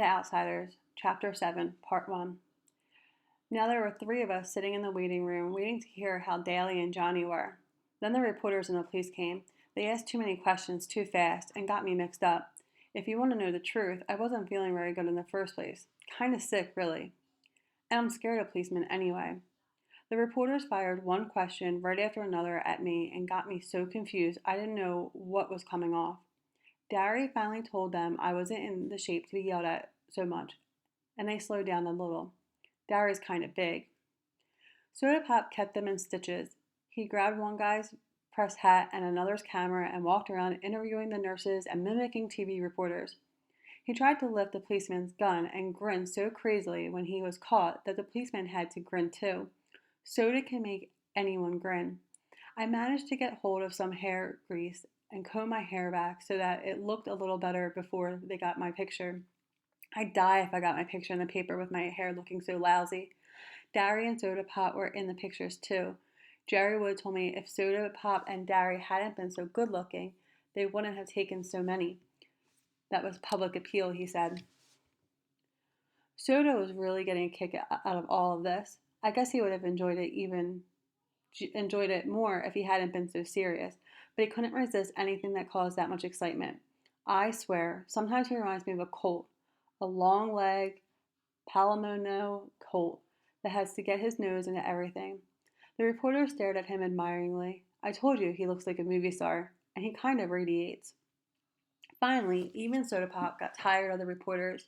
The Outsiders, Chapter 7, Part 1. Now there were three of us sitting in the waiting room, waiting to hear how Daly and Johnny were. Then the reporters and the police came. They asked too many questions too fast and got me mixed up. If you want to know the truth, I wasn't feeling very good in the first place. Kind of sick, really. And I'm scared of policemen anyway. The reporters fired one question right after another at me and got me so confused I didn't know what was coming off. Dari finally told them I wasn't in the shape to be yelled at so much, and they slowed down a little. Dari's kind of big. Soda Pop kept them in stitches. He grabbed one guy's press hat and another's camera and walked around interviewing the nurses and mimicking TV reporters. He tried to lift the policeman's gun and grinned so crazily when he was caught that the policeman had to grin too. Soda can make anyone grin. I managed to get hold of some hair grease and comb my hair back so that it looked a little better before they got my picture. I'd die if I got my picture in the paper with my hair looking so lousy. Dari and Soda Pop were in the pictures too. Jerry Wood told me if Soda Pop and Dari hadn't been so good looking, they wouldn't have taken so many. That was public appeal, he said. Soda was really getting a kick out of all of this. I guess he would have enjoyed it more if he hadn't been so serious, but he couldn't resist anything that caused that much excitement. I swear, sometimes he reminds me of a colt, a long-legged Palomino colt that has to get his nose into everything. The reporter stared at him admiringly. I told you he looks like a movie star, and he kind of radiates. Finally, even Soda Pop got tired of the reporters.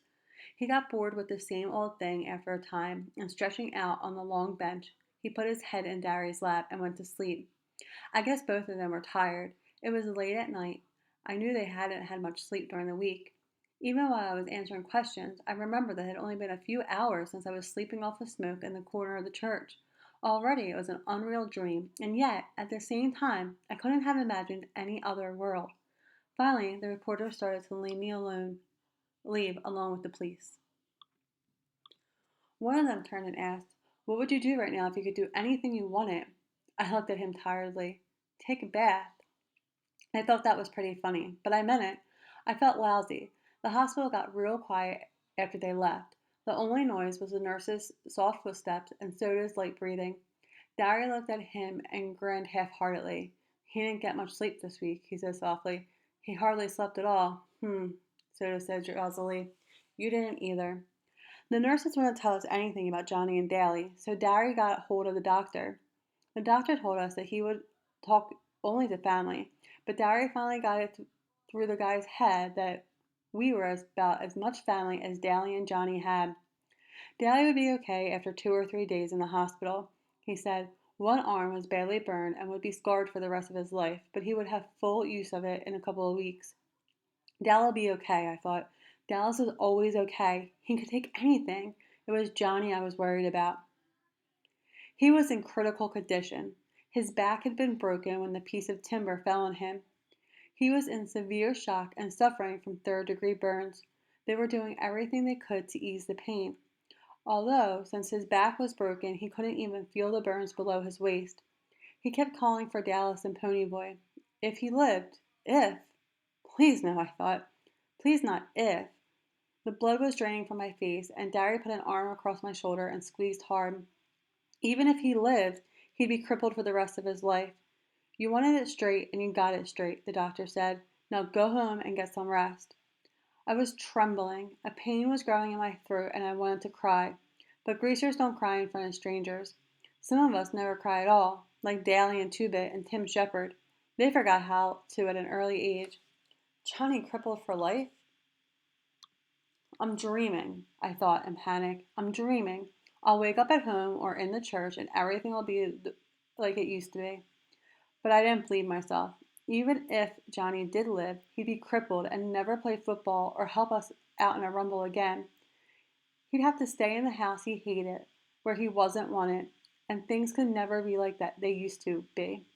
He got bored with the same old thing after a time, and stretching out on the long bench, he put his head in Dari's lap and went to sleep. I guess both of them were tired. It was late at night. I knew they hadn't had much sleep during the week. Even while I was answering questions, I remembered that it had only been a few hours since I was sleeping off the smoke in the corner of the church. Already it was an unreal dream, and yet, at the same time, I couldn't have imagined any other world. Finally, the reporter started to leave along with the police. One of them turned and asked, "What would you do right now if you could do anything you wanted?" I looked at him tiredly. "Take a bath." I thought that was pretty funny, but I meant it. I felt lousy. The hospital got real quiet after they left. The only noise was the nurse's soft footsteps and Soda's light breathing. Dari looked at him and grinned half-heartedly. "He didn't get much sleep this week," he said softly. "He hardly slept at all." Soda said drowsily. "You didn't either." The nurses wouldn't tell us anything about Johnny and Daly, so Dari got hold of the doctor. The doctor told us that he would talk only to family, but Dari finally got it through the guy's head that we were about as much family as Daly and Johnny had. Daly would be okay after 2 or 3 days in the hospital. He said one arm was badly burned and would be scarred for the rest of his life, but he would have full use of it in a couple of weeks. Dal'll be okay, I thought. Dallas is always okay. He could take anything. It was Johnny I was worried about. He was in critical condition. His back had been broken when the piece of timber fell on him. He was in severe shock and suffering from third-degree burns. They were doing everything they could to ease the pain. Although, since his back was broken, he couldn't even feel the burns below his waist. He kept calling for Dallas and Ponyboy. If he lived. If. Please no, I thought. Please not if. The blood was draining from my face, and Dari put an arm across my shoulder and squeezed hard. Even if he lived, he'd be crippled for the rest of his life. "You wanted it straight, and you got it straight," the doctor said. "Now go home and get some rest." I was trembling. A pain was growing in my throat, and I wanted to cry. But greasers don't cry in front of strangers. Some of us never cry at all, like Daly and Two-Bit and Tim Shepard. They forgot how to at an early age. Johnny crippled for life? I'm dreaming, I thought in panic. I'm dreaming. I'll wake up at home or in the church and everything will be like it used to be. But I didn't believe myself. Even if Johnny did live, he'd be crippled and never play football or help us out in a rumble again. He'd have to stay in the house he hated, where he wasn't wanted, and things could never be like that they used to be.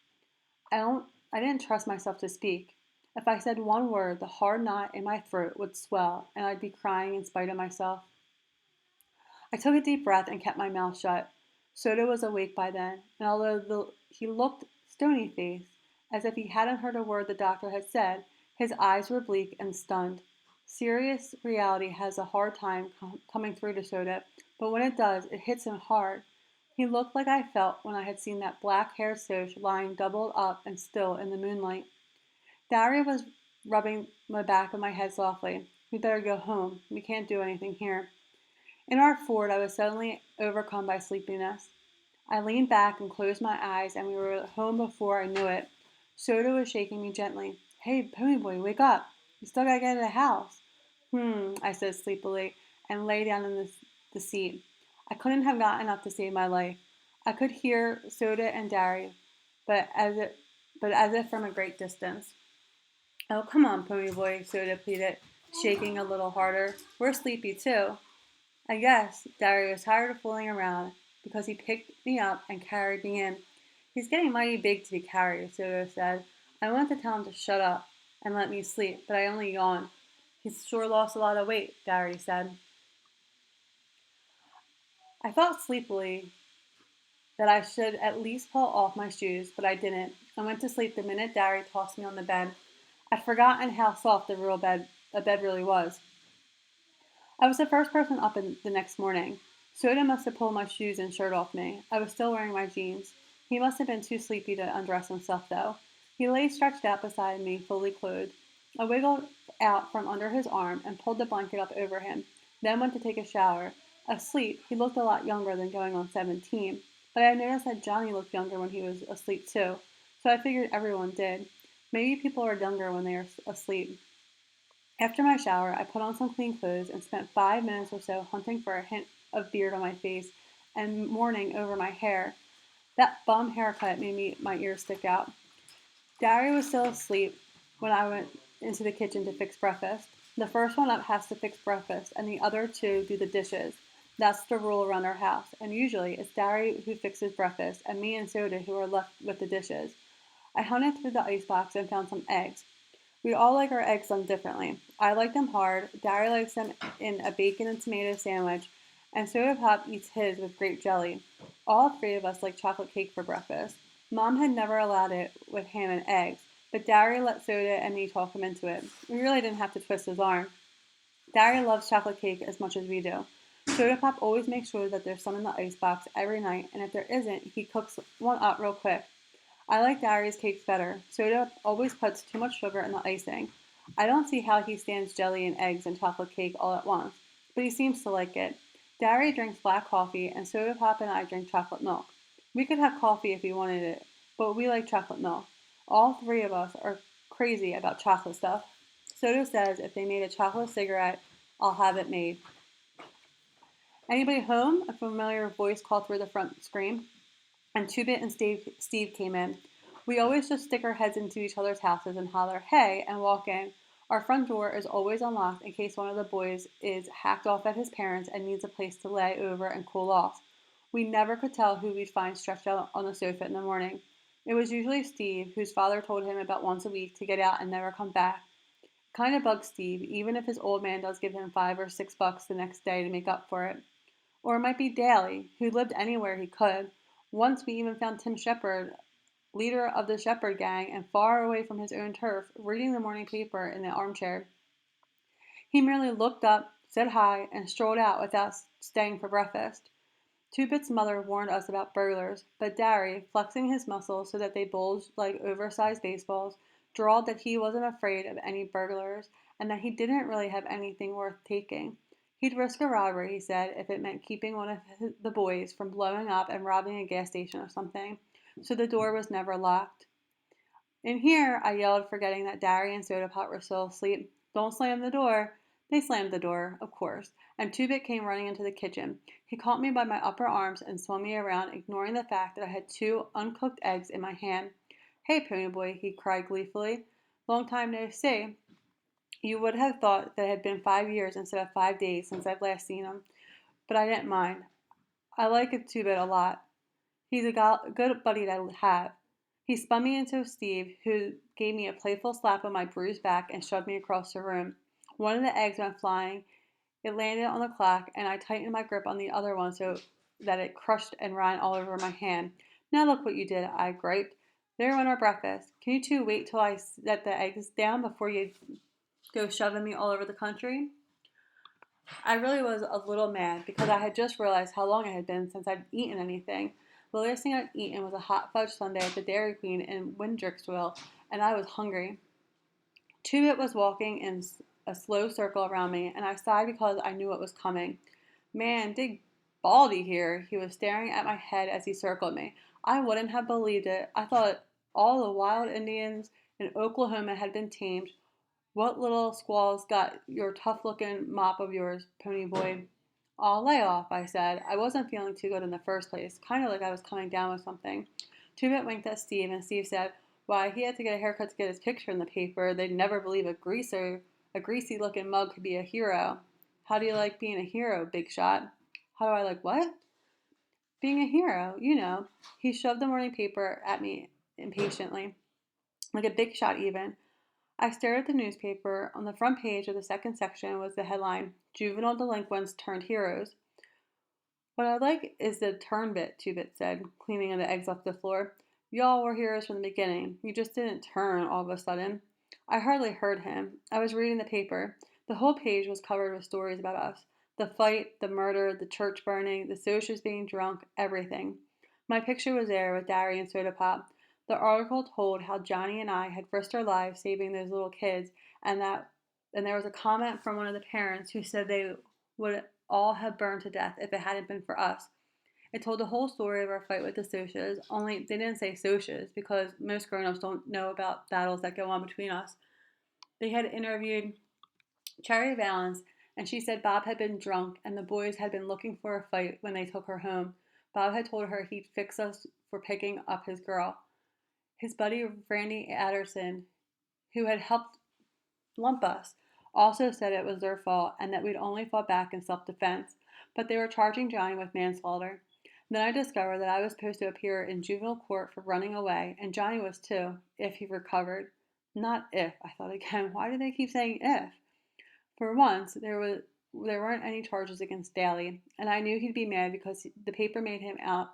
I didn't trust myself to speak. If I said one word, the hard knot in my throat would swell, and I'd be crying in spite of myself. I took a deep breath and kept my mouth shut. Soda was awake by then, and although he looked stony-faced, as if he hadn't heard a word the doctor had said, his eyes were bleak and stunned. Serious reality has a hard time coming through to Soda, but when it does, it hits him hard. He looked like I felt when I had seen that black-haired Soch lying doubled up and still in the moonlight. Daria was rubbing the back of my head softly. We better go home. We can't do anything here. In our Ford, I was suddenly overcome by sleepiness. I leaned back and closed my eyes, and we were home before I knew it. Soda was shaking me gently. Hey, Pony Boy, wake up. You still gotta get to the house. I said sleepily, and lay down in the seat. I couldn't have gotten up to save my life. I could hear Soda and Dari, but as if from a great distance. Oh, come on, Pony Boy, Soda pleaded, shaking a little harder. We're sleepy too. I guess Dari was tired of fooling around because he picked me up and carried me in. He's getting mighty big to be carried, Soda said. I wanted to tell him to shut up and let me sleep, but I only yawned. He's sure lost a lot of weight, Dari said. I thought sleepily that I should at least pull off my shoes, but I didn't. I went to sleep the minute Dari tossed me on the bed. I'd forgotten how soft a bed really was. I was the first person up the next morning. Soda must have pulled my shoes and shirt off me. I was still wearing my jeans. He must have been too sleepy to undress himself, though. He lay stretched out beside me, fully clothed. I wiggled out from under his arm and pulled the blanket up over him, then went to take a shower. Asleep, he looked a lot younger than going on 17, but I noticed that Johnny looked younger when he was asleep, too, so I figured everyone did. Maybe people are younger when they are asleep. After my shower, I put on some clean clothes and spent 5 minutes or so hunting for a hint of beard on my face and mourning over my hair. That bum haircut made my ears stick out. Dari was still asleep when I went into the kitchen to fix breakfast. The first one up has to fix breakfast, and the other two do the dishes. That's the rule around our house, and usually it's Dari who fixes breakfast, and me and Soda who are left with the dishes. I hunted through the icebox and found some eggs. We all like our eggs done differently. I like them hard, Dari likes them in a bacon and tomato sandwich, and Soda Pop eats his with grape jelly. All three of us like chocolate cake for breakfast. Mom had never allowed it with ham and eggs, but Dari let Soda and me talk him into it. We really didn't have to twist his arm. Dari loves chocolate cake as much as we do. Soda Pop always makes sure that there's some in the icebox every night, and if there isn't, he cooks one up real quick. I like Dari's cakes better. Soda always puts too much sugar in the icing. I don't see how he stands jelly and eggs and chocolate cake all at once, but he seems to like it. Dari drinks black coffee, and Soda Pop and I drink chocolate milk. We could have coffee if we wanted it, but we like chocolate milk. All three of us are crazy about chocolate stuff. Soda says if they made a chocolate cigarette, I'll have it made. Anybody home? A familiar voice called through the front screen, and Two-Bit and Steve came in. We always just stick our heads into each other's houses and holler, hey, and walk in. Our front door is always unlocked in case one of the boys is hacked off at his parents and needs a place to lay over and cool off. We never could tell who we'd find stretched out on the sofa in the morning. It was usually Steve, whose father told him about once a week to get out and never come back. Kind of bugs Steve, even if his old man does give him $5 or $6 the next day to make up for it. Or it might be Daly, who lived anywhere he could. Once we even found Tim Shepard, leader of the Shepherd gang and far away from his own turf, reading the morning paper in the armchair. He merely looked up, said hi, and strolled out without staying for breakfast. Two-Bit's mother warned us about burglars, but Dari, flexing his muscles so that they bulged like oversized baseballs, drawled that he wasn't afraid of any burglars and that he didn't really have anything worth taking. He'd risk a robbery, he said, if it meant keeping one of the boys from blowing up and robbing a gas station or something, so the door was never locked. In here, I yelled, forgetting that Dari and Soda Pop were still asleep. Don't slam the door. They slammed the door, of course, and Two-Bit came running into the kitchen. He caught me by my upper arms and swung me around, ignoring the fact that I had 2 uncooked eggs in my hand. Hey, Pony Boy, he cried gleefully. Long time no see. You would have thought that it had been 5 years instead of 5 days since I've last seen him, but I didn't mind. I like it Two-Bit a lot. He's a good buddy to have. He spun me into Steve, who gave me a playful slap on my bruised back and shoved me across the room. One of the eggs went flying. It landed on the clock, and I tightened my grip on the other one so that it crushed and ran all over my hand. Now look what you did, I griped. There went our breakfast. Can you two wait till I set the eggs down before you go shoving me all over the country. I really was a little mad because I had just realized how long it had been since I'd eaten anything. The last thing I'd eaten was a hot fudge sundae at the Dairy Queen in Windrixville, and I was hungry. Two-Bit was walking in a slow circle around me, and I sighed because I knew what was coming. Man, dig Baldy here. He was staring at my head as he circled me. I wouldn't have believed it. I thought all the wild Indians in Oklahoma had been tamed. What little squaws got your tough-looking mop of yours, pony boy? I'll lay off, I said. I wasn't feeling too good in the first place, kind of like I was coming down with something. Two-Bit winked at Steve, and Steve said, why, he had to get a haircut to get his picture in the paper. They'd never believe a greasy-looking mug could be a hero. How do you like being a hero, Big Shot? How do I like what? Being a hero, you know. He shoved the morning paper at me impatiently, like a big shot even. I stared at the newspaper. On the front page of the second section was the headline, Juvenile Delinquents Turned Heroes. What I like is the turn bit, Two-Bit said, cleaning the eggs off the floor. Y'all were heroes from the beginning. You just didn't turn all of a sudden. I hardly heard him. I was reading the paper. The whole page was covered with stories about us. The fight, the murder, the church burning, the socials being drunk, everything. My picture was there with Dari and Soda Pop. The article told how Johnny and I had risked our lives saving those little kids, and there was a comment from one of the parents who said they would all have burned to death if it hadn't been for us. It told the whole story of our fight with the socias, only they didn't say socias because most grown-ups don't know about battles that go on between us. They had interviewed Cherry Valance, and she said Bob had been drunk and the boys had been looking for a fight when they took her home. Bob had told her he'd fix us for picking up his girl. His buddy Randy Adderson, who had helped lump us, also said it was their fault and that we'd only fought back in self-defense, but they were charging Johnny with manslaughter. Then I discovered that I was supposed to appear in juvenile court for running away, and Johnny was too, if he recovered. Not if, I thought again. Why do they keep saying if? For once, there weren't any charges against Daly, and I knew he'd be mad because the paper made him out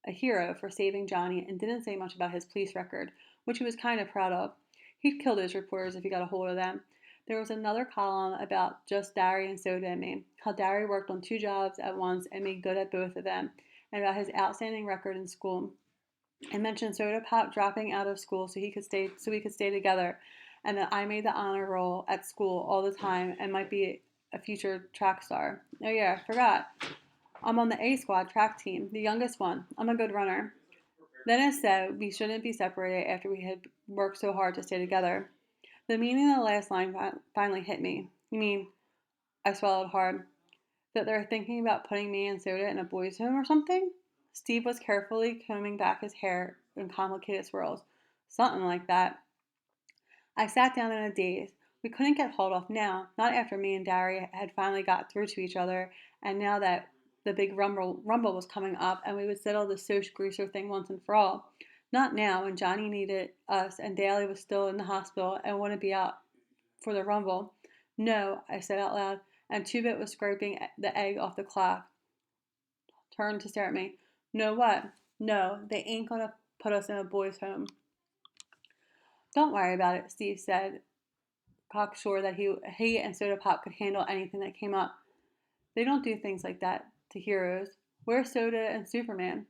a hero for saving Johnny and didn't say much about his police record, which he was kind of proud of. He'd kill those reporters if he got a hold of them. There was another column about just Dari and Soda and me, how Dari worked on 2 jobs at once and made good at both of them, and about his outstanding record in school. I mentioned Soda Pop dropping out of school so we could stay together, and that I made the honor roll at school all the time and might be a future track star. Oh yeah, I forgot. I'm on the A squad track team, the youngest one. I'm a good runner. Then it said we shouldn't be separated after we had worked so hard to stay together. The meaning of the last line finally hit me. You mean, I swallowed hard, that they're thinking about putting me and Soda in a boys' home or something? Steve was carefully combing back his hair in complicated swirls. Something like that. I sat down in a daze. We couldn't get hauled off now, not after me and Dari had finally got through to each other, and now that the big rumble was coming up and we would settle the Soch greaser thing once and for all. Not now when Johnny needed us and Daly was still in the hospital and wouldn't be out for the rumble. No, I said out loud, and Two-Bit was scraping the egg off the clock. Turned to stare at me. No what? No, they ain't gonna put us in a boys' home. Don't worry about it, Steve said, cocksure that he and Soda Pop could handle anything that came up. They don't do things like that to heroes. Where's Soda and Superman?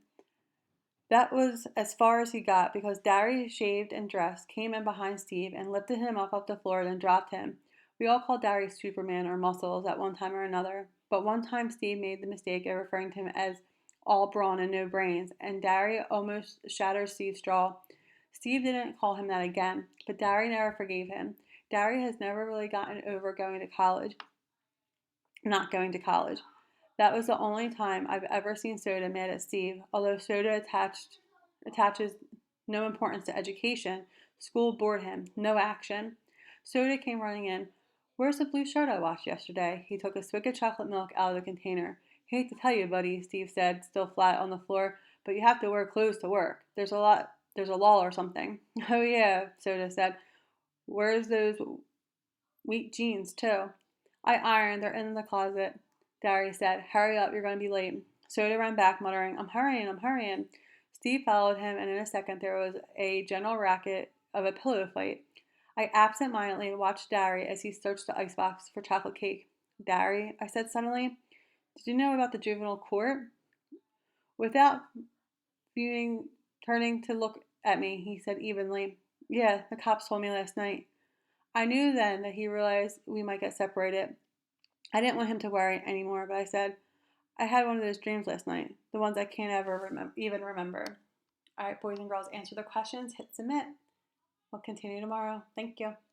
That was as far as he got because Dari, shaved and dressed, came in behind Steve and lifted him up off the floor and then dropped him. We all called Dari Superman or Muscles at one time or another, but one time Steve made the mistake of referring to him as all brawn and no brains, and Dari almost shattered Steve's jaw. Steve didn't call him that again, but Dari never forgave him. Dari has never really gotten over not going to college. That was the only time I've ever seen Soda mad at Steve. Although Soda attaches no importance to education, school bored him. No action. Soda came running in. Where's the blue shirt I washed yesterday? He took a swig of chocolate milk out of the container. Hate to tell you, buddy, Steve said, still flat on the floor, but you have to wear clothes to work. There's a law or something. Oh yeah, Soda said. Where's those wheat jeans, too? I ironed. They're in the closet. Dari said, hurry up, you're going to be late. Soda ran back, muttering, I'm hurrying. Steve followed him, and in a second there was a general racket of a pillow fight. I absent-mindedly watched Dari as he searched the icebox for chocolate cake. Dari, I said suddenly, did you know about the juvenile court? Without viewing, turning to look at me, he said evenly, yeah, the cops told me last night. I knew then that he realized we might get separated. I didn't want him to worry anymore, but I said, I had one of those dreams last night, the ones I can't ever even remember. All right, boys and girls, answer the questions, hit submit. We'll continue tomorrow. Thank you.